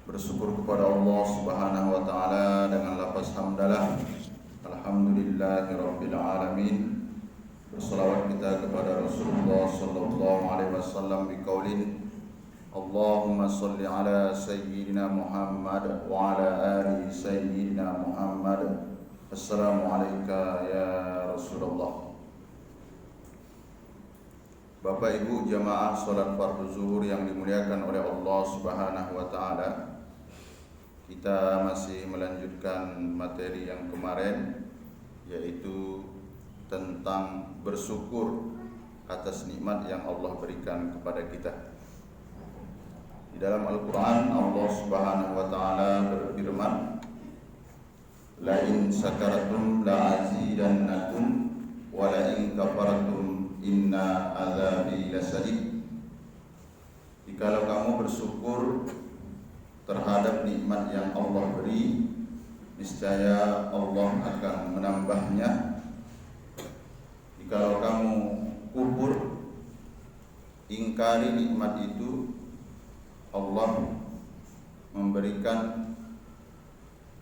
Bersyukur kepada Allah Subhanahu wa taala dengan lafaz hamdalah. Alhamdulillahirabbil alamin. Berselawat kita kepada Rasulullah sallallahu alaihi wasallam biqaulin Allahumma shalli ala sayyidina Muhammad wa ala ali sayyidina Muhammad. Assalamu alayka ya Rasulullah. Bapak Ibu jamaah salat fardu zuhur yang dimuliakan oleh Allah Subhanahu wa taala. Kita masih melanjutkan materi yang kemarin, yaitu tentang bersyukur atas nikmat yang Allah berikan kepada kita. Di dalam Al-Quran Allah Subhanahu wa ta'ala berfirman, La in syakaratum la azidannakum wa la in kafaratum inna azabi lasadid. Jikalau kamu bersyukur terhadap nikmat yang Allah beri, niscaya Allah akan menambahnya. Jikalau kamu kufur, ingkari nikmat itu, Allah memberikan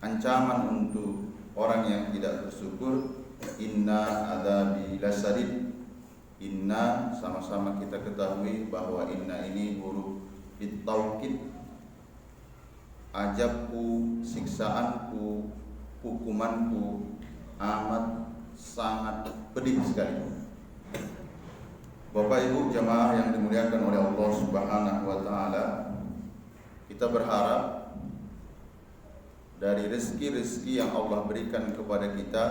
ancaman untuk orang yang tidak bersyukur. Inna adzabi lasadid. Inna, sama-sama kita ketahui bahwa inna ini huruf at-taukid. Azabku, siksaanku, hukumanku amat sangat pedih sekali. Bapak Ibu jamaah yang dimuliakan oleh Allah Subhanahu wa taala, kita berharap dari rezeki-rezeki yang Allah berikan kepada kita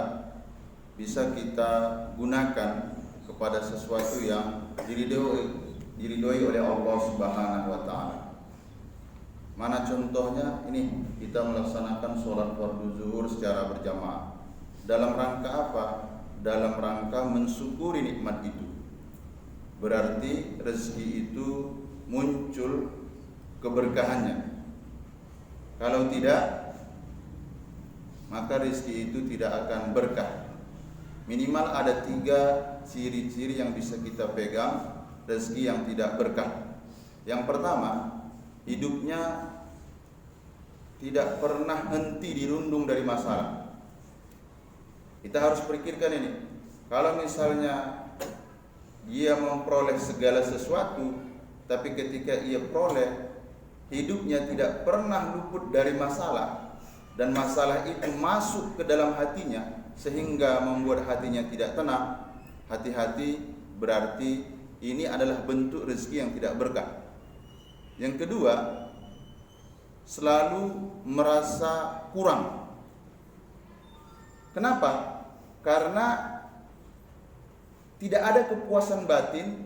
bisa kita gunakan kepada sesuatu yang diridhoi oleh Allah Subhanahu wa taala. Mana contohnya? Ini kita melaksanakan sholat fardu zuhur secara berjamaah. Dalam rangka apa? Dalam rangka mensyukuri nikmat itu. Berarti rezeki itu muncul keberkahannya. Kalau tidak, maka rezeki itu tidak akan berkah. Minimal ada 3 ciri-ciri yang bisa kita pegang rezeki yang tidak berkah. Yang pertama, hidupnya tidak pernah henti dirundung dari masalah. Kita harus pikirkan ini. Kalau misalnya dia memperoleh segala sesuatu, tapi ketika ia peroleh, hidupnya tidak pernah luput dari masalah, dan masalah itu masuk ke dalam hatinya sehingga membuat hatinya tidak tenang, hati-hati, berarti ini adalah bentuk rezeki yang tidak berkah. Yang kedua, selalu merasa kurang. Kenapa? Karena tidak ada kepuasan batin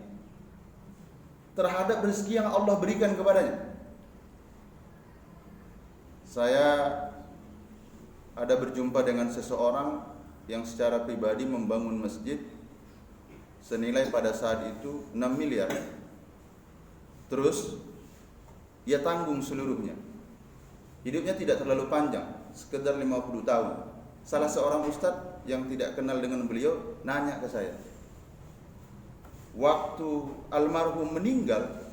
terhadap rezeki yang Allah berikan kepadanya. Saya ada berjumpa dengan seseorang yang secara pribadi membangun masjid senilai pada saat itu 6 miliar. Terus dia tanggung seluruhnya. Hidupnya tidak terlalu panjang, sekedar 50 tahun. Salah seorang ustadz yang tidak kenal dengan beliau nanya ke saya, waktu almarhum meninggal,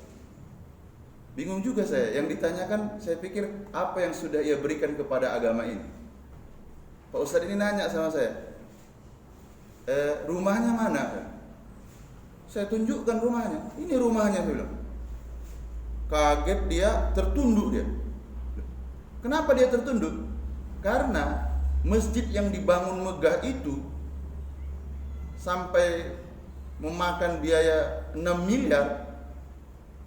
bingung juga saya. Yang ditanyakan, saya pikir apa yang sudah ia berikan kepada agama ini. Pak ustadz ini nanya sama saya, rumahnya mana? Saya tunjukkan rumahnya. Ini rumahnya, saya bilang. Kaget dia, tertunduk dia. Kenapa dia tertunduk? Karena masjid yang dibangun megah itu sampai memakan biaya 6 miliar,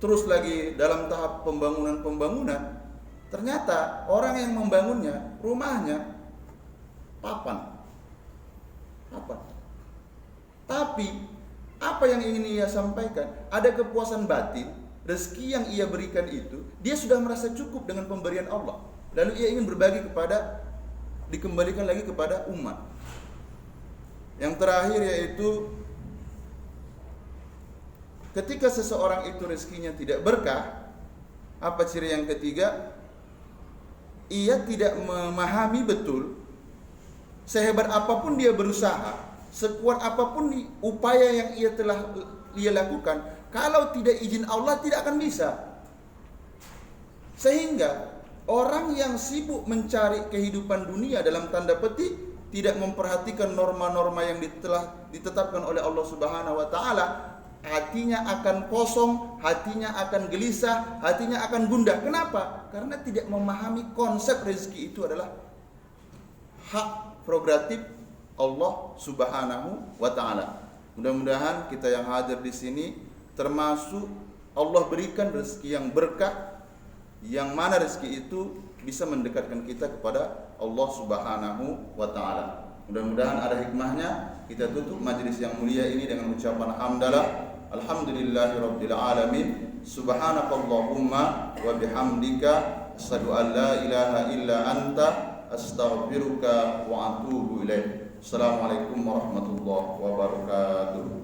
terus lagi dalam tahap pembangunan, ternyata orang yang membangunnya, rumahnya papan. Tapi apa yang ingin ia sampaikan? Ada kepuasan batin. Rezeki yang ia berikan itu, dia sudah merasa cukup dengan pemberian Allah. Lalu ia ingin berbagi dikembalikan lagi kepada umat. Yang terakhir yaitu, ketika seseorang itu rezekinya tidak berkah, apa ciri yang ketiga? Ia tidak memahami betul, sehebat apapun dia berusaha, sekuat apapun upaya yang ia lakukan, kalau tidak izin Allah tidak akan bisa. Sehingga orang yang sibuk mencari kehidupan dunia dalam tanda petik, tidak memperhatikan norma-norma yang telah ditetapkan oleh Allah Subhanahu wa taala, hatinya akan kosong, hatinya akan gelisah, hatinya akan gundah. Kenapa? Karena tidak memahami konsep rezeki itu adalah hak prerogatif Allah Subhanahu wa taala. Mudah-mudahan kita yang hadir di sini termasuk Allah berikan rezeki yang berkah, yang mana rezeki itu bisa mendekatkan kita kepada Allah Subhanahu wa taala. Mudah-mudahan ada hikmahnya. Kita tutup majelis yang mulia ini dengan ucapan hamdalah. Alhamdulillahirabbil alamin. Subhanakallahumma wa bihamdika asyhadu an la ilaha illa anta astaghfiruka wa atubu ilaik. Assalamualaikum warahmatullahi wabarakatuh.